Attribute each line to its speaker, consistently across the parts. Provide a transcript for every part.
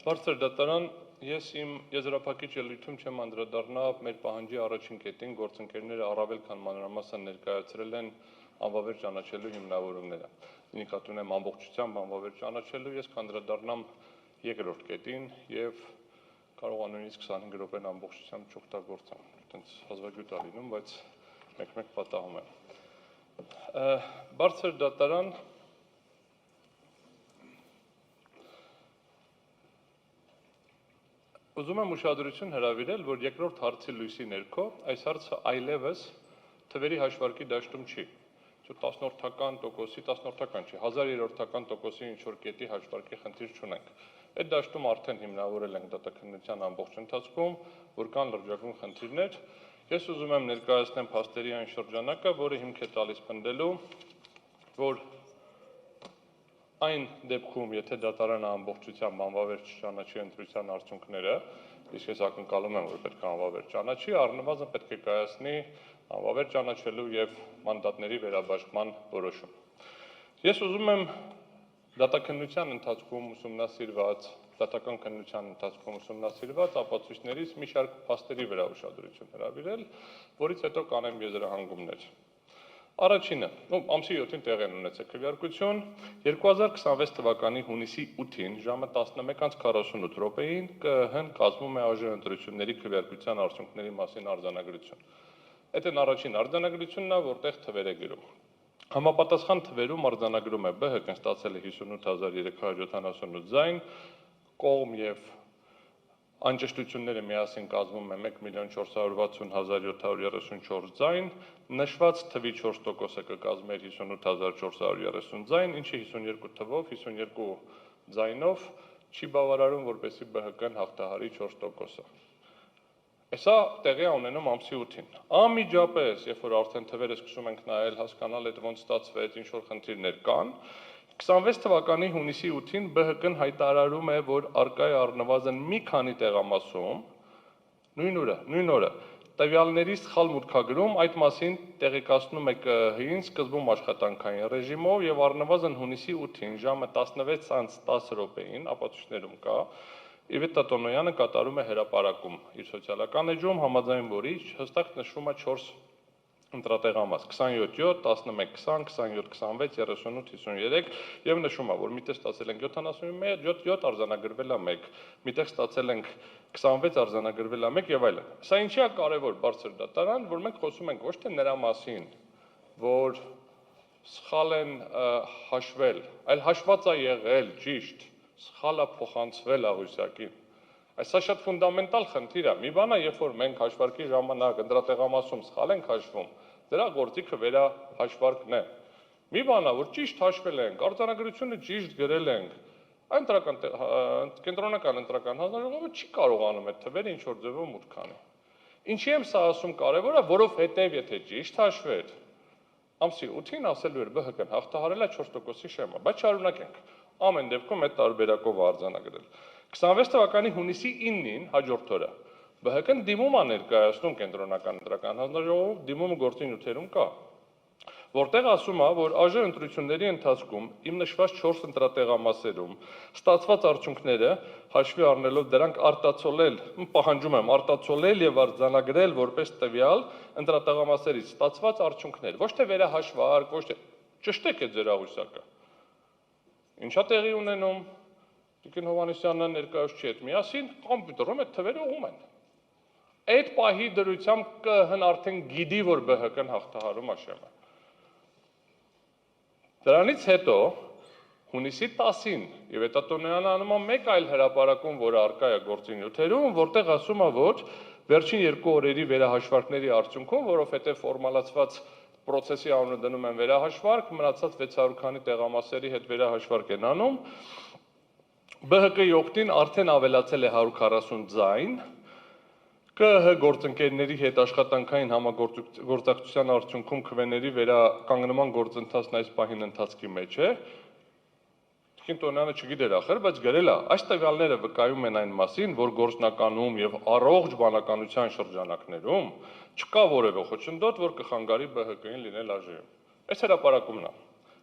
Speaker 1: Բարձր դատարան, ես իմ եզրափակիչ ելույթում չեմ անդրադառնա մեր պահանջի առաջին կետին, գործընկերները առավել քան մանրամասն ներկայացրել են անվավեր ճանաչելու հիմնավորումները։ Նկատի ունեմ ամբողջությամբ անվավեր ճանաչելու, ես կանդրադառնամ երկրորդ կետին եւ կարող նույնիսկ 25 րոպեն ամբողջությամբ չօգտագործեմ։ Այդպես հազվագյուտ է լինում, բայց մեկ-մեկ պատահում է։ Բարձր դատարան Ուզում եմ ուշադրություն հրավիրել, որ երկրորդ հարցի լույսի ներքո այս հարցը այլևս թվերի հաշվարկի դաշտում չի։ 10-ական տոկոսի, 10-ական չի, 1000-ական տոկոսի ինչ-որ կետի հաշվարկի խնդիր չունենք։ Այդ դաշտում արդեն հիմնավորել ենք դատաքննության ամբողջ ընթացքում, որ կան լրջագույն խնդիրներ։ Ես ուզում եմ ներկայացնեմ փաստերի այն շրջանակը, որը հիմք է տալիս պնդելու, որ այն դեպքում, եթե դատարանը ամբողջությամբ անվավեր չճանաչի ընտրության արդյունքները, իսկ ես ակնկալում եմ, որ պետք է անվավեր ճանաչի, առնվազն պետք է կայացնի անվավեր ճանաչելու եւ մանդատների վերաբաշխման որոշում։ Ես ուզում եմ դատական քննության ընթացքում ուսումնասիրված ապացույցներից մի շարք փաստերի վրա ուշադրություն հրավիրել, որից հետո կանեմ եզրահանգումներ։ Առաջինը, ամսի 7-ին տեղի ունեցել քվեարկություն, 2026 թվականի հունիսի 8-ին ժամը 11:48-ին ԿԸՀ-ն կազմում է ԱԺ ընտրությունների քվեարկության արդյունքների մասին արձանագրություն։ Այդ են առաջին արձանագրությունն է, որտեղ թվեր է գրում։ Համապատասխան թվերում արձանագրում է ԲՀԿ-ն ստացել է 58378 ձայն, կողմ եւ անճշտությունները միասին կազմում է 1,460,734 ձայն, նշված թվի 4%-ը կկազմեր 58430 ձայն, ինչը 52 թվով, 52 ձայնով չի բավարարում, որպեսզի ԲՀԿ-ն հաղթահարի 4%-ը։ Սա տեղի է ունենում ամսի 8-ին։ Անմիջապես, երբ որ արդեն թվերը սկսում ենք նայել, հասկանալ այդ ոնց ստացվեց, ինչ որ խնդիրներ կան, 26 թվականի հունիսի 8-ին ԲՀԿ-ն հայտարարում է, որ արկա է առնվազն մի քանի տեղամասում, նույն օրը, տվյալների սխալ մուտքագրում, այդ մասին տեղեկացնում է ԿԸՀ-ին սկզբում աշխատանքային ռեժիմով եւ առնվազն հունիսի 8-ին ժամը 16:10 ապացույցներում կա, Իվետա Տոնոյանը կատարում է հրապարակում իր սոցիալական էջում, համաձայն որի հստակ նշվում է 4 ընտրատեղամաս՝ 27-7, 11-20, 27-26, 38-53 եւ նշում է, որ միտեղ ստացել ենք 7 արձանագրվել է 1, միտեղ ստացել ենք 26 արձանագրվել է 1 եւ այլն։ Սա ինչի է կարեւոր բարձր դատարան, որ մենք խոսում ենք ոչ թե նրա մասին, որ սխալ են հաշվել, այլ հաշված է եղել ճիշտ, սխալ է փոխանցվել աղյուսակին։ Սա շատ ֆունդամենտալ խնդիր է։ Մի բան է, երբ որ մենք հաշվարկի ժամանակ ընտրատեղամասում սխալ ենք հաշվում, դրա գործիքը վերահաշվարկն է։ Մի բան է, որ ճիշտ հաշվել ենք, արձանագրությունը ճիշտ գրել ենք, այն կենտրոնական ընտրական հանձնաժողովը չի կարողանում այդ թվերը ինչ որ ձևով մուտք անի։ Ինչի եմ սա ասում կարևոր է, որովհետև եթե ճիշտ հաշվեր, ամսի 8-ին ասելու էր ԲՀԿ-ն հաղթահարել է 4%-ի շեմը, բայց շարունակենք։ Ամեն դեպքում այդ տարբերակով արձանագրել։ 26 թվականի հունիսի 9-ին հաջորդ օրը ԲՀԿ-ն դիմում է ներկայացնում կենտրոնական ընտրական հանձնաժողով, դիմումը գործի նյութերում կա, որտեղ ասում է, որ ԱԺ ընտրությունների ընթացքում իմ նշված 4 ընտրատեղամասերում ստացված արդյունքները հաշվի առնելով դրանք արտացոլել, պահանջում եմ արտացոլել եւ արձանագրել որպես տվյալ ընտրատեղամասերից ստացված արդյունքներ, ոչ թե վերահաշվարկ, ոչ թե ճշտեք է ձեր աղյուսակը։ Ինչա տեղի ունենում, Տիկին Հովհաննիսյանը ներկայուս չի այդ միասին, կոմպյուտերում այդ թվերը ուղում են։ Այդ պահի դրությամբ ԿԸՀ-ն արդեն գիտի, որ ԲՀԿ-ն հաղթահարում է շեմը։ Դրանից հետո, հունիսի 10-ին, Իվետա Տոնոյանը անում է մեկ այլ հրապարակում, որը առկա է գործի նյութերում, որտեղ ասում է, որ վերջին 2 օրերի վերահաշվարկների արդյունքում, որովհետև ֆորմալացված պրոցեսի անունը դնում են վերահաշվարկ, մնացած 600 քանի տեղամասերի հետ վերահաշվարկ են անում, ԲՀԿ-ի օգտին արդեն ավելացել է 140 ձայն, ԿԸՀ գործընկերների հետ աշխատանքային համագործակցության արդյունքում քվեների վերականգնման գործընթացն այս պահին ընթացքի մեջ է, Տիկին Տոնոյանը չգիտեր ախր, բայց գրել է, այս տվյալները վկայում են այն մասին, որ գործնականում եւ առողջ բանականության շրջանակներում չկա որևէ խոչընդոտ, որ կխանգարի ԲՀԿ-ին լինել ԱԺ-ում։ Այս հրապարակումն է։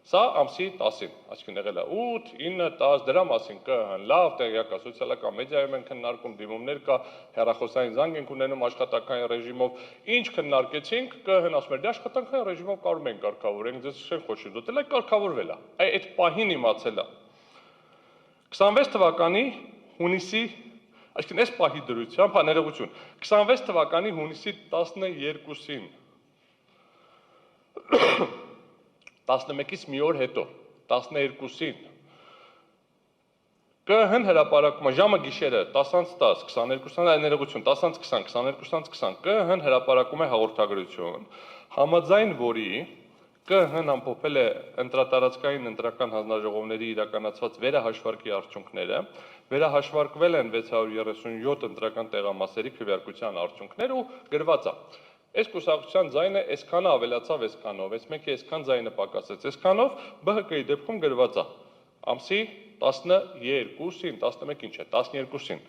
Speaker 1: Սա ամսի 10-ին, այսինքն եղել է 8, 9, 10 դրա մասին ԿՀ-ն լավ տեղյակ է, սոցիալական մեդիայում են քննարկում, դիմումներ կա, հեռախոսային զանգ ենք ունենում աշխատանքային ռեժիմով, ինչ քննարկեցինք, ԿՀ-ն ասում էր, դե աշխատանքային ռեժիմով կարում ենք կարգավորենք, ձեզ չեն խոշի դուտել, այ կարգավորվել է, այդ պահին իմացել է։ 26 թվականի հունիսի, այսինքն այս պահի դրությամբ, ներողություն, 26 թվականի հունիսի 12-ին 11-ից մի օր հետո, 12-ին, ԿՀ-ն հրապարակում է ժամը գիշերը 10:10, 22-ին, ներողություն, 10:20, 22:20, ԿՀ-ն հրապարակում է հաղորդագրություն, համաձայն որի ԿՀ-ն ամփոփել է ընտրատարածքային ընտրական հանձնաժողովների իրականացված վերահաշվարկի արդյունքները, վերահաշվարկվել են 637 ընտրական տեղամասերի քվեարկության արդյունքներ ու գրված է։ Այս կուսակցության ձայնը այսքանը ավելացավ այսքանով, այս մեկի այսքան ձայնը պակասեց այսքանով, ԲՀԿ-ի դեպքում գրված է ամսի 12-ին, 11 ինչ է, 12-ին,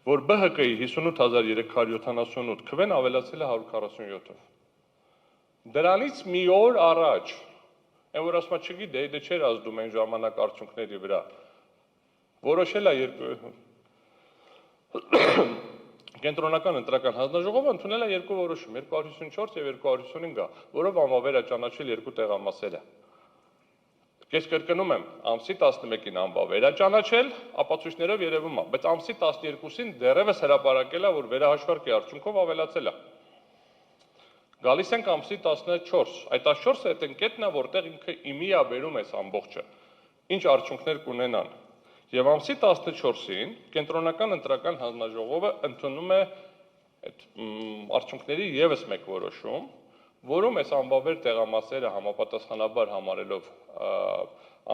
Speaker 1: որ ԲՀԿ-ի 58378 քվեն ավելացել է 147-ով։ Դրանից մի օր առաջ, այն որ ասում չգիտե, դե չէր ազդում այն ժամանակ արդյունքների վրա, որոշել է Կենտրոնական ընտրական հանձնաժողովը ընդունել է երկու որոշում, 254 եւ 255, որով անվավեր է ճանաչել երկու տեղամասերը։ Ես կրկնում եմ, ամսի 11-ին անվավեր է ճանաչել, ապացույցներով երևում է, բայց ամսի 12-ին դեռևս հրապարակել է, որ վերահաշվարկի արդյունքով ավելացել է։ Գալիս ենք ամսի 14, այդ 14-ը այդ ընկետն է, որտեղ ինքը իմի է բերում այս ամբողջը, ինչ արդյունքներ կունենան։ Եվ ամսի 14-ին Կենտրոնական ընտրական հանձնաժողովը ընդունում է այդ արդյունքների եւս մեկ որոշում, որում այս անվավեր տեղամասերը համապատասխանաբար համարելով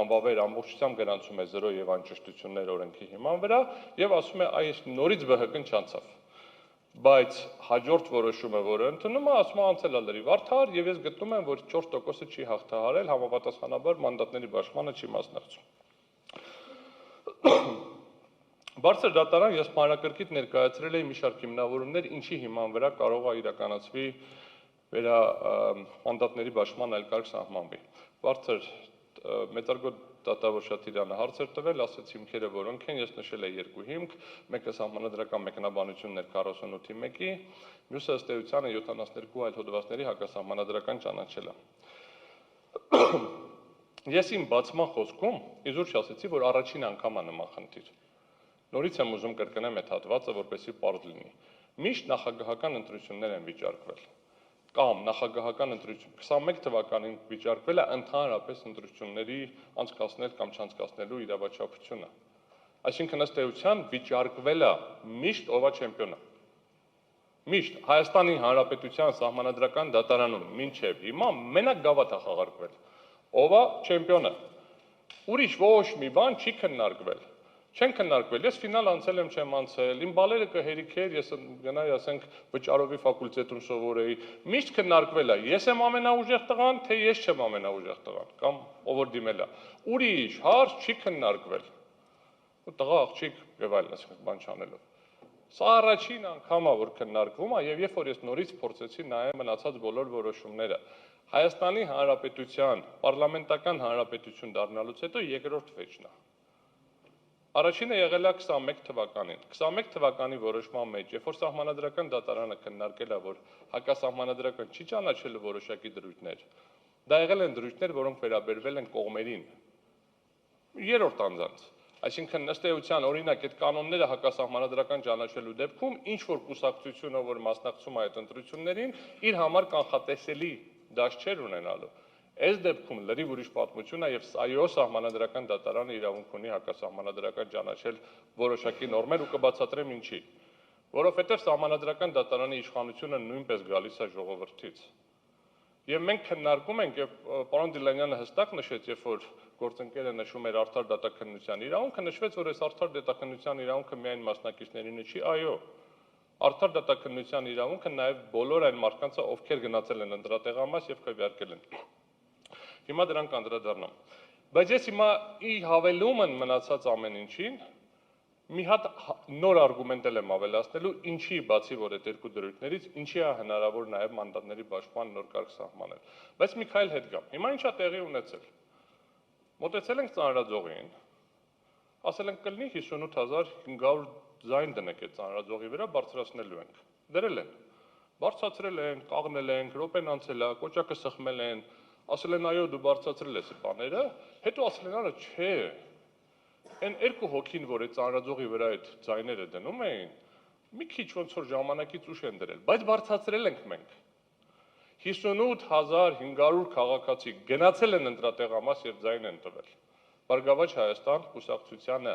Speaker 1: անվավեր ամբողջությամբ գրանցում է 0 եւ անճշտություններ օրենքի հիման վրա եւ ասում է այս նորից ԲՀԿ-ն չանցավ։ Բայց հաջորդ որոշումը, որը ընդունում է, ասում է անցել է լրիվ արդար եւ ես գտնում եմ, որ 4%-ը չի հաղթահարել, համապատասխանաբար մանդատների բաշխմանը չի մասնակցում։ Բարձր դատարան ես մանրակրկիտ ներկայացրել էի մի շարք հիմնավորումներ, ինչի հիման վրա կարող է իրականացվի մանդատների բաշխման այլ կարգ սահմանվի։ Բարձր մեծարգո դատավոր Շաթիրյանը հարց էր տվել, ասեց հիմքերը որոնք են, ես նշել եմ երկու հիմք, մեկը սահմանադրական մեկնաբանությունն էր 48-ի 1-ի, մյուսը ըստ էության 72 այլ հոդվածների հակասահմանադրական ճանաչելը։ Ես իմ բացման խոսքում իզուր ասացի, որ առաջին անգամ է նման խնդիր։ Նորից եմ ուզում կրկնեմ այդ հատվածը, որպեսզի պարզ լինի։ Միշտ նախագահական ընտրություններ են վիճարկվել, կամ նախագահական ընտրություն 21 թվականին վիճարկվել է ընդհանրապես ընտրությունների անցկացնել կամ չանցկացնելու իրավաչափությունը։ Այսինքն ըստ էության վիճարկվել է միշտ ով է չեմպիոնը։ Միշտ Հայաստանի Հանրապետության Սահմանադրական դատարանում մինչև հիմա մենակ գավաթ է խաղարկվել։ Ով է չեմպիոնը։ Ուրիշ ոչ մի բան չի քննարկվել։ Չեն քննարկվել։ Ես ֆինալ անցել եմ, չեմ անցել։ Իմ բալերը կհերիքեր, ես գնայի, ասենք, վճարովի ֆակուլտետում սովորեի։ Միշտ քննարկվել է։ Ես եմ ամենաուժեղ տղան, թե ես չեմ ամենաուժեղ տղան, կամ ով որ դիմել է։ Ուրիշ հարց չի քննարկվել։ Ու տղա աղջիկ եւ այլն, ասենք, բան չանելով։ Սա առաջին անգամը, որ քննարկվում է, եւ երբ որ ես նորից փորձեցի նայել մնացած բոլոր որոշումները, Հայաստանի Հանրապետության պարլամենտական հանրապետություն դառնալուց հետո երկրորդ վեճն է։ Առաջինը եղել է 21 թվականին։ 21 թվականի որոշման մեջ, երբ որ Սահմանադրական դատարանը քննարկել է, որ հակասահմանադրական չի ճանաչել որոշակի դրույթներ, դա եղել են դրույթներ, որոնք վերաբերվել են կողմերին։ Երրորդ անձանց։ Այսինքն ըստ էության օրինակ այդ կանոնները հակասահմանադրական ճանաչելու դեպքում ինչ որ կուսակցությունը, որ մասնակցում է այդ ընտրություններին, իր համար կանխատեսելի դաշ չէր ունենալու։ Այս դեպքում լրիվ ուրիշ պատմություն է եւ այո սահմանադրական դատարանը իրավունք ունի հակասահմանադրական ճանաչել որոշակի նորմեր ու կբացատրեմ ինչի։ Որովհետեւ սահմանադրական դատարանի իշխանությունը նույնպես գալիս է ժողովրդից։ Եվ մենք քննարկում ենք եւ պարոն Դիլանյանը հստակ նշեց, երբ որ գործընկերը նշում էր արդար դատաքննության իրավունքը, նշվեց, որ այս արդար դատաքննության իրավունքը միայն մասնակիցներին չի, այո։ Արդար դատաքննության իրավունքը նաեւ բոլոր այն մարդկանց, ովքեր գնացել են ընտրատեղամաս եւ քվեարկել են։ Հիմա դրանք անդրադառնամ։ Բայց ես հիմա ի հավելումն մնացած ամեն ինչին մի հատ նոր արգումենտել եմ ավելացնելու, ինչի բացի որ այդ երկու դրույթներից, ինչի է հնարավոր նաև մանդատների բաշխման նոր կարգ սահմանել։ Բայց մի քայլ հետ գամ։ Հիմա ինչա տեղի ունեցել։ Մոտեցել ենք ծանրաձողին, ասել ենք կլինի 58,500 ձայն դնենք այդ ծանրաձողի վրա, բարձրացնելու ենք։ Դրել են։ Բարձրացրել են, կաղնել են, րոպեն անցել է, կոճակը սխմել են, ասել են այո դու բարձրացրել ես բաները, հետո ասել են արա չէ։ Այն երկու հոգին, որ այդ ծանրաձողի վրա այդ ձայները դնում էին, մի քիչ ոնց որ ժամանակից ուշ են դրել, բայց բարձրացրել ենք մենք։ 58,500 քաղաքացի գնացել են ընտրատեղամաս եւ ձայն են տվել։ Բարգավաճ Հայաստան կուսակցությանը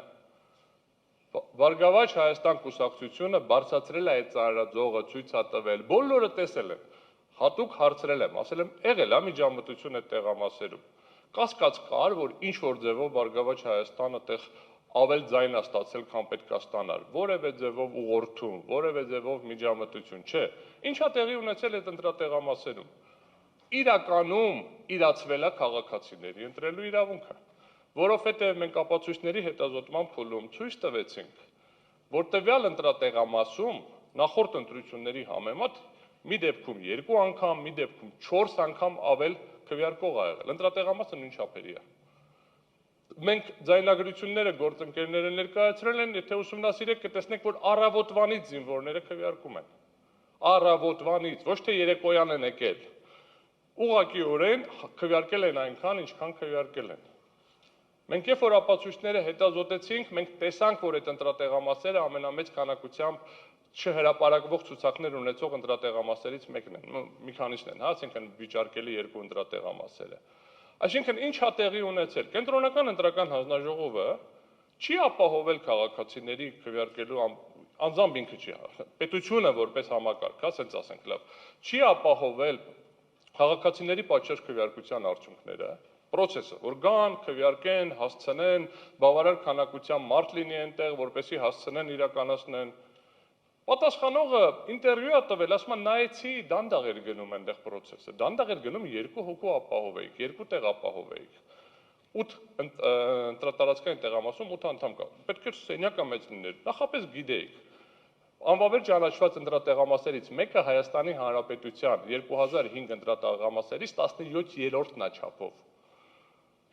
Speaker 1: Բարգավաճ Հայաստան կուսակցությունը բարձրացրել է այդ ծանրաձողը, ցույց է տվել, բոլորը տեսել են։ Հատուկ հարցրել եմ, ասել եմ, եղել է միջամտություն այդ տեղամասերում։ Կասկած կար, որ ինչ որ ձևով Բարգավաճ Հայաստանը տեղ ավել ձայն է ստացել, քան պետք է ստանար, որևէ ձևով ուղղորդում, որևէ ձևով միջամտություն, չէ։ Ինչա տեղի ունեցել այդ ընտրատեղամասերում։ Իրականում իրացվել է քաղաքացիների ընտրելու իրավունքը։ Որովհետև մենք ապացույցների հետազոտման փուլում ցույց տվեցինք, որ տվյալ ընտրատեղամասում նախորդ ընտրությունների համեմատ մի դեպքում 2 անգամ, մի դեպքում 4 անգամ ավել քվեարկող ա եղել։ Ընտրատեղամասը նույն չափերի է։ Մենք ձայնագրությունները գործընկերները ներկայացրել են, եթե ուսումնասիրեք կտեսնեք, որ առավոտվանից զինվորները քվեարկում են։ Առավոտվանից, ոչ թե երեկոյան են եկել։ Ուղղակիորեն քվեարկել են այնքան, ինչքան քվեարկել են։ Մենք երբ որ ապացույցները հետազոտեցինք, մենք տեսանք, որ այդ ընտրատեղամասերը ամենամեծ քանակությամբ չհրապարակվող ցուցակներ ունեցող ընտրատեղամասերից մեկն են, մի քանիսն են, հա, այսինքն վիճարկելի երկու ընտրատեղամասերը։ Այսինքն ինչ է տեղի ունեցել։ Կենտրոնական ընտրական հանձնաժողովը չի ապահովել քաղաքացիների քվեարկելու անձամբ ինքը չի, պետությունը որպես համակարգ, ասենց ասենք լավ, չի ապահովել քաղաքացիների պատշաճ քվեարկության արդյունքները, process-ը, որ գան, քվեարկեն, հասցնեն, բավարար քանակությամբ մարդ լինի այնտեղ, որպեսզի հասցնեն իրականացնեն։ Պատասխանողը ինտերվյու է տվել, ասում է նայեցի, դանդաղ էր գնում այնտեղ process-ը, դանդաղ էր գնում 2 հոգու ապահովեիք, 2 տեղ ապահովեիք։ 8 ընտրատարածքային տեղամասում 8 անդամ կա։ Պետք է սենյակը մեծ լիներ, նախապես գիտեիք։ Անվավեր ճանաչված ընտրատեղամասերից մեկը Հայաստանի Հանրապետության 2005 ընտրատեղամասերից 17-րդն է չափով։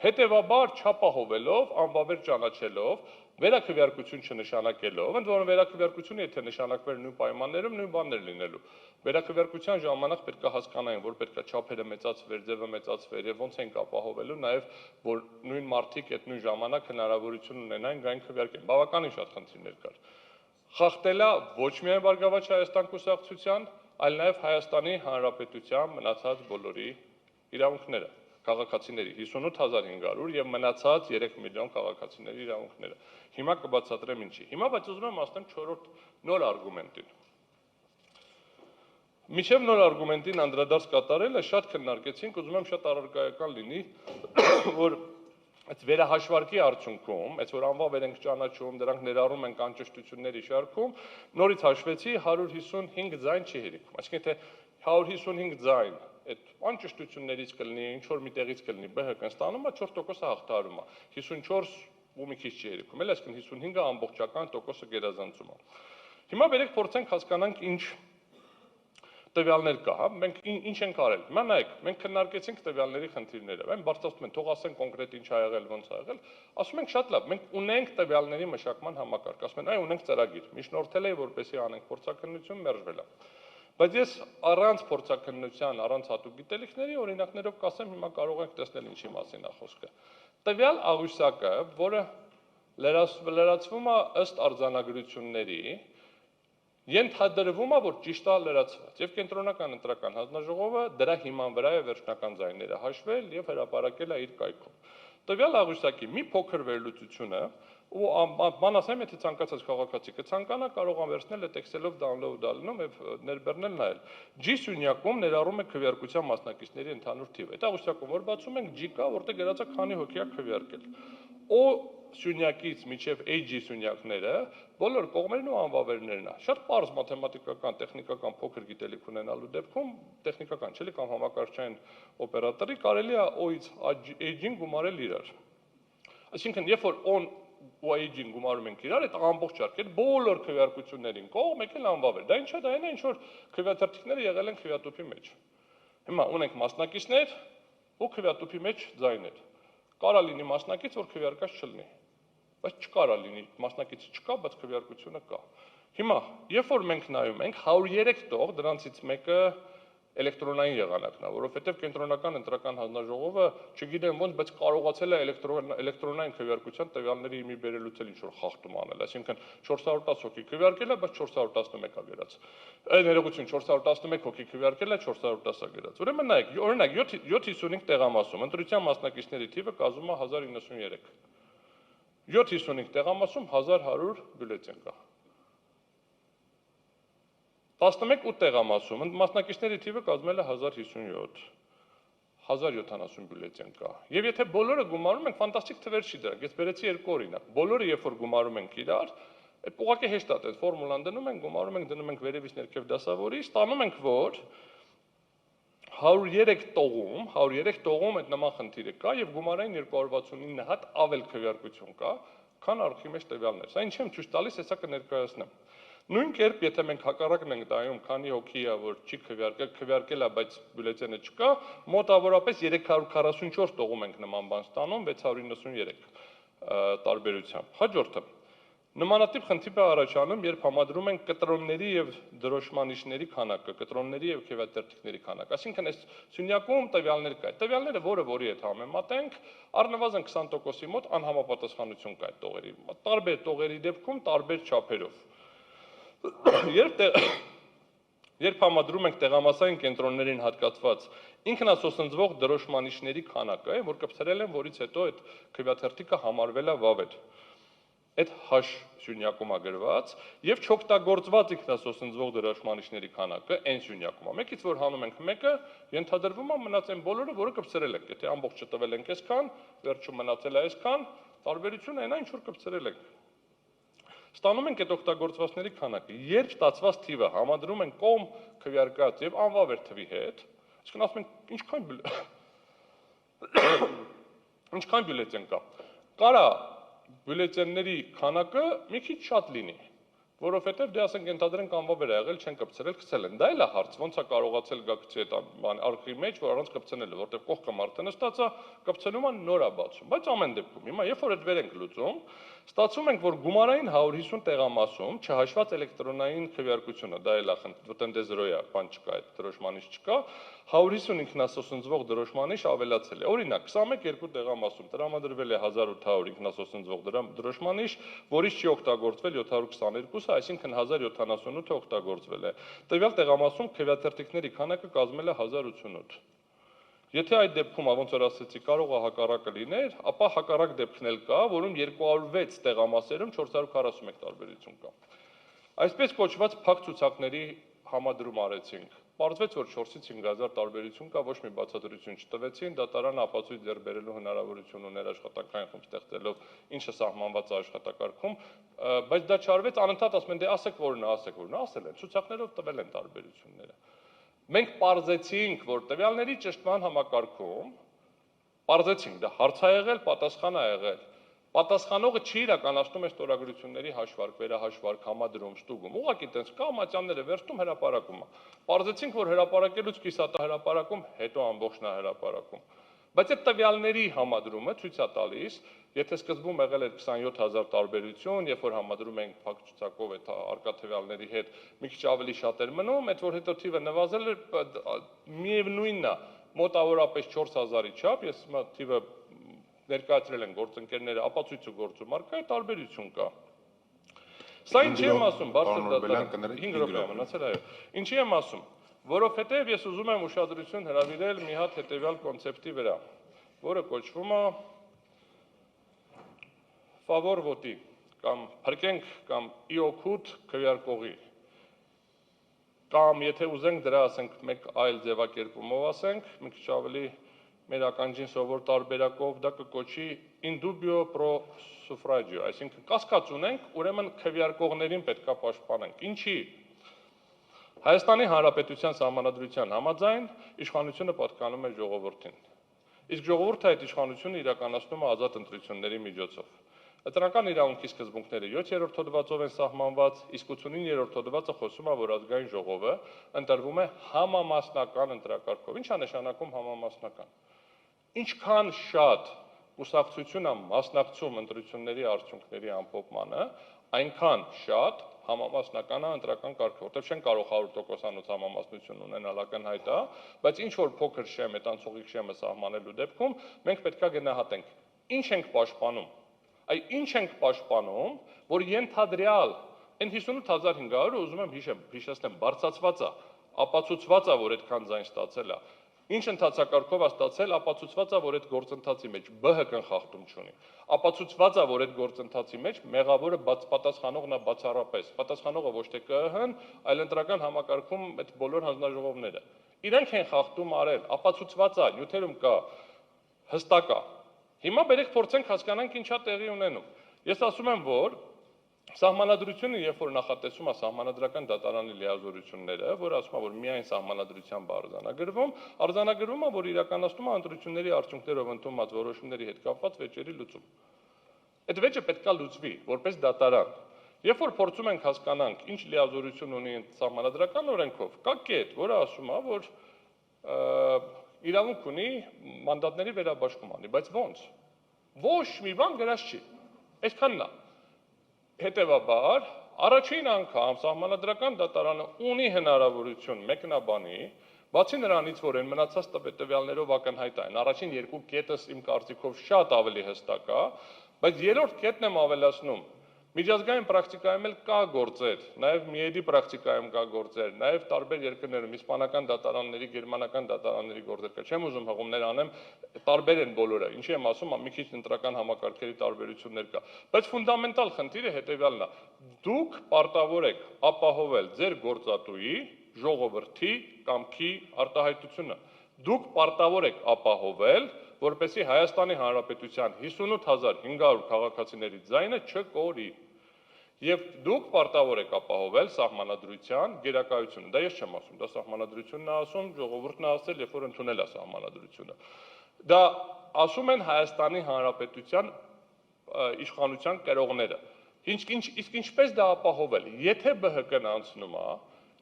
Speaker 1: Հետևաբար չապահովելով, անվավեր ճանաչելով, վերաքվեարկություն չնշանակելով, ընդ որում վերաքվեարկությունը եթե նշանակվեր նույն պայմաններում, նույն բաններ լինելու։ Վերաքվեարկության ժամանակ պետք է հասկանային, որ պետք է չափերը մեծացվեր, ձևը մեծացվեր եւ ոնց ենք ապահովելու, նաեւ որ նույն մարդիկ այդ նույն ժամանակ հնարավորություն ունենային գային քվեարկեն։ Բավականին շատ խնդիրներ կար։ Խախտելա ոչ միայն Բարգավաճ Հայաստան կուսակցության, այլ նաեւ Հայաստանի Հանրապետության մնացած բոլորի իրավունքները, քաղաքացիների 58500 եւ մնացած 3 միլիոն քաղաքացիների իրավունքները։ Հիմա կբացատրեմ ինչի։ Հիմա բայց ուզում եմ ասեմ 4-րդ նոր արգումենտին։ Միջև նոր արգումենտին անդրադարձ կատարելը շատ քննարկեցինք, ուզում եմ շատ առարկայական լինի, որ այդ վերահաշվարկի արդյունքում, այս որ անվավեր ենք ճանաչում, դրանք ներառում են անճշտությունների շարքում, նորից հաշվեցի 155 ձայն չի հերիքում։ Այսինքն թե 155 ձայն այդ անճշտություններից կլինի, ինչ որ միտեղից կլինի, ԲՀԿ-ն ստանում է 4% հաղթահարում է, 54 ու մի քիչ չի հերիքում, էլ այսինքն 55-ը ամբողջական տոկոսը գերազանցում է։ Հիմա բերեք փորձենք հասկանանք ինչ տվյալներ կա, հա, մենք ինչ ենք արել։ Հիմա նայեք, մենք քննարկեցինք տվյալների խնդիրները, այն բարձրացնում են, թող ասեն կոնկրետ ինչ ա եղել, ոնց ա եղել, ասում ենք շատ լավ, մենք ունենք տվյալների մշակման համակարգ, ասում են, այ ունենք ծրագիր, միջնորդել է, որպեսզի անենք փորձաքննություն, մերժվել է։ Բայց ես առանց փորձաքննության, առանց հատուկ գիտելիքների օրինակներով կասեմ, հիմա կարող ենք տեսնել ինչի մասին է խոսքը։ Տվյալ աղյուսակը, որը լրացվում է ըստ արձանագրությունների, ենթադրվում է, որ ճիշտ է լրացված, եւ կենտրոնական ընտրական հանձնաժողովը դրա հիման վրա է վերջնական ձայները հաշվել եւ հրապարակել է իր կայքում։ Տվյալ աղյուսակի մի փոքր վերլուծությունը, ու բան ասեմ, եթե ցանկացած քաղաքացի կցանկանա, կարող է վերցնել այդ Excel-ով download ալնում եւ ներբեռնել նայել։ G սյունյակում ներառում է քվեարկության մասնակիցների ընդհանուր թիվը։ Այդ աղյուսակում որ բացում ենք G կա, որտեղ գրած է քանի հոգի է քվեարկել։ O սյունյակից մինչև AG սյունյակները բոլոր կողմերն ու անվավերներն է։ Շատ պարզ մաթեմատիկական, տեխնիկական փոքր գիտելիք ունենալու դեպքում, տեխնիկական չէ՞ կամ համակարգչային օպերատորի կարելի է O-ից AG-ին գումարել իրար։ Այսինքն, երբ որ on ու AG-ին գումարում ենք իրար, այդ ամբողջ շարքը բոլոր քվեարկություններին կողմ եկել անվավեր։ Դա ինչա, դա այն է, ինչ որ քվեաթերթիկները եղել են քվեատուփի մեջ։ Հիմա ունենք մասնակիցներ ու քվեատուփի մեջ ձայներ։ Կարա լինի մասնակից, որ քվեարկած չլինի, բայց չկարա լինի մասնակիցը չկա, բայց քվեարկությունը կա։ Հիմա, երբ որ մենք նայում ենք 103 տող, դրանցից մեկը էլեկտրոնային եղանակն է, որովհետև կենտրոնական ընտրական հանձնաժողովը, չգիտեմ ոնց, բայց կարողացել է էլեկտրոնային քվեարկության տվյալների իմի բերելուց էլ ինչ-որ խախտում անել, այսինքն 410 հոգի քվեարկել է, բայց 411 ա գրած։ Այդ ներողություն 411 հոգի քվեարկել է, 410 ա գրած։ Ուրեմն նայեք, օրինակ 755 տեղամասում ընտրության մասնակիցների թիվը կազմում է 1093։ 755 տեղամասում 1100 բյուլետեն կա։ 11 տեղամասում մասնակիցների թիվը կազմել է 1057, 1070 բյուլետեն կա։ Եվ եթե բոլորը գումարում ենք, ֆանտաստիկ թվեր չի դրանք, ես բերեցի երկու օրինակ։ Բոլորը երբ որ գումարում ենք իրար, այդ ուղղակի հեշտ է, այդ ֆորմուլան դնում ենք, գումարում ենք, դնում ենք վերևից ներքև դասավորի, ստանում ենք, որ 103 տողում այդ նման խնդիրը կա եւ գումարային 269 հատ ավել քվեարկություն կա, քան արխի մեջ տվյալներ։ Սա ինչ եմ ցույց տալիս, հեսա կներկայացնեմ։ Նույն կերպ, եթե մենք հակառակն ենք տայում, քանի հոգի է, որ չի քվեարկել է, բայց բյուլետենը չկա, մոտավորապես 344 տողում ենք նման բան ստանում, 693 տարբերությամբ։ Հաջորդը նմանատիպ խնդիր է առաջանում, երբ համադրում ենք կտրոնների եւ դրոշմանիչների քանակը, կտրոնների եւ քվեատերտիկների քանակը։ Այսինքն այս սյունյակում տվյալներ կա։ Տվյալները որի հետ համեմատենք, առնվազն 20%-ի մոտ անհամապատասխանություն կա այդ տողերի։ Տարբեր տողերի դեպքում տարբեր չափերով։ Երբ համադրում ենք տեղամասային կենտրոններին հատկացված ինքնասոսնձվող դրոշմանիչների քանակը, որ կպցրել են, որից հետո այդ քվեաթերթիկը համարվել է վավեր։ Այդ հաշ սյունյակում է գրված եւ չօգտագործված ինքնասոսնձվող դրոշմանիչների քանակը այն սյունյակում է։ Մեկից որ հանում ենք մեկը, ենթադրվում է մնաց այն բոլորը, որը կպցրել ենք։ Եթե ամբողջը տվել ենք այսքան, վերջում մնացել է այսքան, տարբերությունը այնա ինչ որ կպցրել ենք։ Ստանում ենք այդ օգտագործվածների քանակը։ Երբ ստացված թիվը համադրում ենք կողմ քվեարկած եւ անվավեր թվի հետ, այսինքն ասում ենք ինչքան բյուլետեն կա։ Կարա բյուլետենների քանակը մի քիչ շատ լինի, որովհետև դե ասենք ենթադրենք անվավեր է եղել, չեն կպցրել, գցել են։ Դա էլ է հարց, ոնց է կարողացել գա գցի այդ արխի մեջ, որ առանց կպցնելը, որտեղ կողքը մարդը նստած է, կպցնում է նոր է բացում։ Բայց ամեն դեպքում հիմա երբ որ այդ վեր ենք լուծում, ստացվում ենք, որ գումարային 150 տեղամասում, չհաշված էլեկտրոնային քվեարկությունը, դա էլ է վտնտեզրոյա, բան չկա, այդ դրոշմանիչ չկա, 150 ինքնասոսնձվող դրոշմանիչ ավելացել է։ Օրինակ 21 տեղամասում տրամադրվել է 1800 ինքնասոսնձվող դրոշմանիչ, որից չի օգտագործվել 722-ը, այսինքն 1078-ը օգտագործվել է։ Տվյալ տեղամասում քվեաթերթիկների քանակը կազմել է 1088։ Եթե այդ դեպքում, ոնց որ ասեցի, կարող է հակառակը լիներ, ապա հակառակ դեպքն էլ կա, որում 206 տեղամասերում 441 տարբերություն կա։ Այսպես կոչված փակ ցուցակների համադրում արեցինք։ Պարզվեց, որ 4-ից 5000 տարբերություն կա, ոչ մի բացատրություն չտվեցին, դատարանը ապացույց ձեռք բերելու հնարավորություն ուներ աշխատանքային խումբ ստեղծելով, ինչը սահմանված է աշխատակարգում, բայց դա չարվեց, անընդհատ ասում են, դե ասեք որն է, ասել են, ցուցակներով տվել են տարբերությունները։ Մենք պարզեցինք, որ տվյալների ճշտման համակարգում պարզեցինք, դա հարց է եղել, պատասխան է եղել։ Պատասխանողը չի իրականացնում այս ստորագրությունների հաշվարկ, վերահաշվարկ, համադրում, ստուգում։ Ուղղակի տենց կա մատյանները վերցնում հրապարակում է։ Պարզեցինք, որ հրապարակելուց կիսատ է հրապարակում, հետո ամբողջն է հրապարակում։ Բայց այդ տվյալների համադրումը ցույց է տալիս, եթե սկզբում եղել էր 27000 տարբերություն, երբ որ համադրում ենք փակ ցուցակով այդ արկա տվյալների հետ, մի քիչ ավելի շատ էր մնում, այդ որ հետո թիվը նվազել էր, միևնույնն է, մոտավորապես 4000-ի չափ, ես հիմա թիվը ներկայացրել են գործընկերները, ապացույցը գործում արկա է, տարբերություն կա։ Սա ինչի եմ ասում, բարձր դատարան 5 րոպե մնացել, այո։ Ինչի եմ ասում, որովհետև ես ուզում եմ ուշադրություն հրավիրել մի հատ հետևյալ կոնցեպտի վրա, որը կոչվում է favor voti կամ փրկենք կամ իօքուտ քվեարկողի կամ եթե ուզենք դրա ասենք մեկ այլ ձևակերպումով ասենք, մի քիչ ավելի մեր ականջին սովոր տարբերակով դա կկոչի in dubio pro suffragio, այսինքն կասկած ունենք, ուրեմն քվեարկողներին պետքա պաշտպանենք։ Ինչի՞։ Հայաստանի Հանրապետության Սահմանադրության համաձայն իշխանությունը պատկանում է ժողովրդին։ Իսկ ժողովուրդը այդ իշխանությունը իրականացնում է ազատ ընտրությունների միջոցով։ Ընտրական իրավունքի սկզբունքները 7-րդ հոդվածով են սահմանված, իսկ 89-րդ հոդվածը խոսում է, որ ազգային ժողովը ընտրվում է համամասնական ընտրակարգով։ Ինչ է նշանակում համամասնական։ Ինչքան շատ կուսակցությունը մասնակցում ընտրությունների արդյունքների ամփոփմանը, այնքան շատ համամասնական ընտրական կարգը, որտեղ չեն կարող 100%-անոց համամասնություն ունենալ ակնհայտ է, բայց ինչ որ փոքր շեմ, այտանցողիկ շեմը սահմանելու դեպքում մենք պետք է գնահատենք, ինչ ենք պաշտպանում։ Ինչ ենք պաշտպանում, որ ենթադրյալ այն 58500-ը ուզում եմ հիշեցնեմ, բարձրացված է, ապացուցված է, որ այդքան ձայն ստացել է։ Ինչ ընթացակարգով է ստացել, ապացուցված է, որ այդ գործընթացի մեջ ԲՀԿ-ն խախտում չունի։ Ապացուցված է, որ այդ գործընթացի մեջ մեղավորը պատասխանողն է բացառապես։ Պատասխանողը ոչ թե ԿԸՀ-ն, այլ ընտրական համակարգում այդ բոլոր հանձնաժողովները։ Իրենք են խախտում արել, ապացուցված է, նյութերում կա, հստակ է։ Հիմա բերեք փորձենք հասկանանք ինչա տեղի ունենում։ Ես ասում եմ, որ Սահմանադրությունը, երբ որ նախատեսում է Սահմանադրական դատարանի լիազորությունները, որ ասում է, որ միայն Սահմանադրությամբ արձանագրվում է, որ իրականացնում է ընտրությունների արդյունքներով ընդունված որոշումների հետ կապված վեճերի լուծում։ Այդ վեճը պետք է լուծվի, որպես դատարան։ Երբ որ փորձում ենք հասկանանք, ինչ լիազորություն ունի Սահմանադրական օրենքով, կա կետ, որը ասում է, որ իրավունք ունի մանդատների վերաբաշխում անի, բայց ո՞նց։ Ոչ մի բան գրած չի։ Այսքանն է։ Հետևաբար, առաջին անգամ Սահմանադրական դատարանը ունի հնարավորություն մեկնաբանի, բացի նրանից, որ այն մնացած տվյալներով ակնհայտ են, առաջին երկու կետս իմ կարծիքով շատ ավելի հստակ է, բայց երրորդ կետն եմ ավելացնում, միջազգային պրակտիկայում էլ կա գործեր, նաև միեդի պրակտիկայում կա գործեր, նաև տարբեր երկրներում իսպանական դատարանների, գերմանական դատարանների գործեր կա, չեմ ուզում հղումներ անեմ, տարբեր են բոլորը, ինչի եմ ասում, մի քիչ ընտրական համակարգերի տարբերություններ կա, բայց ֆունդամենտալ խնդիրը հետևյալն է, դուք պարտավոր եք ապահովել ձեր գործատուի, ժողովրդի, կամքի արտահայտությունը, դուք պարտավոր եք ապահովել, որպեսզի Հայաստանի Հանրապետության 58500 քաղաքացիների ձայնը չկորի։ Եվ դուք պարտավոր եք ապահովել Սահմանադրության գերակայությունը։ Դա ես չեմ ասում, դա Սահմանադրությունն է ասում, ժողովուրդն է ասել, երբ որ ընդունել է Սահմանադրությունը։ Դա ասում են Հայաստանի Հանրապետության իշխանության կրողները։ Իսկ ինչպես դա ապահովել։ Եթե ԲՀԿ-ն անցնում է,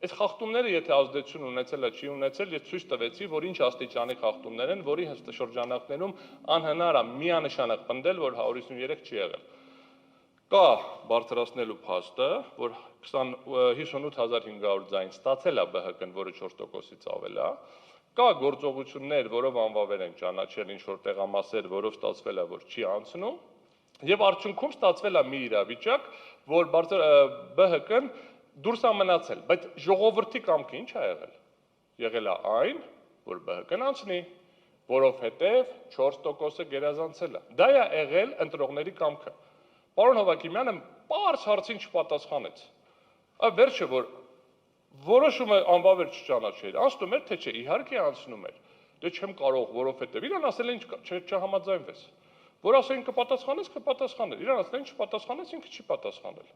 Speaker 1: այս խախտումները եթե ազդեցություն ունեցել է, չի ունեցել, ես ցույց տվեցի, որ ինչ աստիճանի խախտումներ են, որի շրջանակներում անհնար է միանշանակ պնդել, որ 153 չի եղել։ Կա բարձրացնելու փաստը, որ 58500 ձայն ստացել է ԲՀԿ-ն, որը 4%-ից ավել է, կա գործողություններ, որով անվավեր են ճանաչել ինչ-որ տեղամասեր, որով ստացվել է, որ չի անցնում, եւ արդյունքում ստացվել է մի իրավիճակ, որ ԲՀԿ-ն դուրս է մնացել, բայց ժողովրդի կամքը ինչ է եղել։ Եղել է այն, որ ԲՀԿ-ն անցնի, որովհետև 4%-ը գերազանցել է։ Դա է եղել ընտրողների կամքը։ Պարոն Հովակիմյանը պարզ հարցին չպատասխանեց։ Վերջը, որ որոշումը անվավեր չճանաչել, անցնում էր, թե չէ, իհարկե անցնում էր։ Դե չեմ կարող, որովհետև իրան ասել են չհամաձայնվես։ Որ ասեն կպատասխանես, կպատասխանել։ Իրան ասել են չպատասխանես, ինքը չի պատասխանել։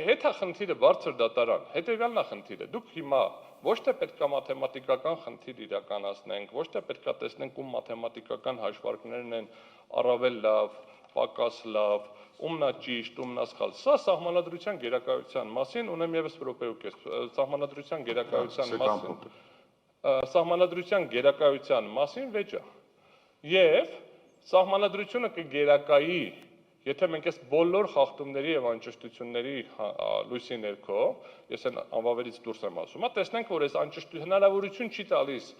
Speaker 1: Հետա խնդիրը բարձր դատարան, հետևյալն է խնդիրը, դուք հիմա ոչ թե պետք է մաթեմատիկական խնդիր իրականացնենք, ոչ թե պետք է տեսնենք ում մաթեմատիկական հաշվարկներն են առավել լավ, պակաս լավ, ումն է ճիշտ, ումն է սխալ, սա Սահմանադրության գերակայության մասին, ունեմ եւս րոպեուկ ես, Սահմանադրության գերակայության մասին վեճը, եւ Սահմանադրությունը կգերակայի, եթե մենք այս բոլոր խախտումների եւ անճշտությունների լույսի ներքո, ես այն անվավերից դուրս եմ ասում, տեսնենք, որ այս հնարավորություն չի տալիս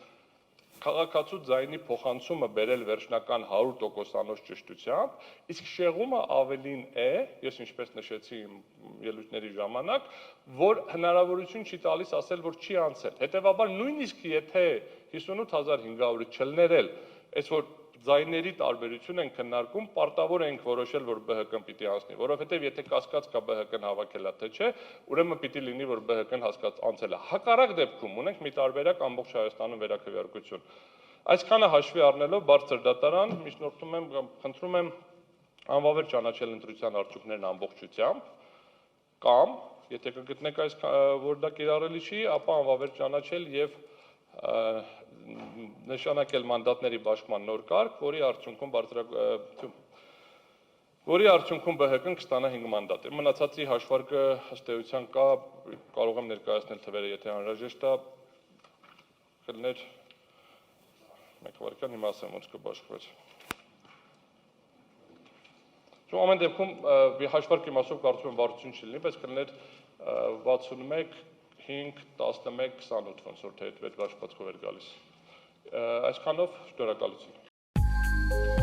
Speaker 1: քաղաքացու ձայնի փոխանցումը բերել վերջնական 100%-անոց ճշտությամբ, իսկ շեղումը ավելին է, ես ինչպես նշեցի իմ ելույթների ժամանակ, որ հնարավորություն չի տալիս ասել, որ չի անցել։ Հետևաբար նույնիսկ եթե 58500-ը չլներել, այս որ ձայների տարբերություն են քննարկում, պարտավոր ենք որոշել, որ ԲՀԿ-ն պիտի անցնի, որովհետև եթե կասկած կա ԲՀԿ-ն հավաքել է թե չէ, ուրեմն պիտի լինի, որ ԲՀԿ-ն անցել է։ Հակառակ դեպքում ունենք մի տարբերակ ամբողջ Հայաստանում վերաքվեարկություն։ Այսքանը հաշվի առնելով բարձր դատարան, միջնորդում եմ, խնդրում եմ անվավեր ճանաչել ընտրության արդյունքներն ամբողջությամբ, կամ եթե կգտնեք այս որ դա կիրառելի չի, ապա անվավեր ճանաչել եւ նշանակել մանդատների բաշխման նոր կարգ, որի արդյունքում ԲՀԿ-ն կստանա 5 մանդատ։ Մնացածի հաշվարկը ըստ էության կա, կարող եմ ներկայացնել թվերը, եթե անհրաժեշտ է, կլներ 1 վայրկյան, հիմա ասեմ ոնց կբաշխվեց։ Ամեն դեպքում հաշվարկի մասով կարծում եմ վարություն չի լինի, բայց կլիներ 61, 5, 11, 28 ոնց որ թե այդ վեճ աշխատքով էր գալիս։ Այսքանով շնորհակալություն։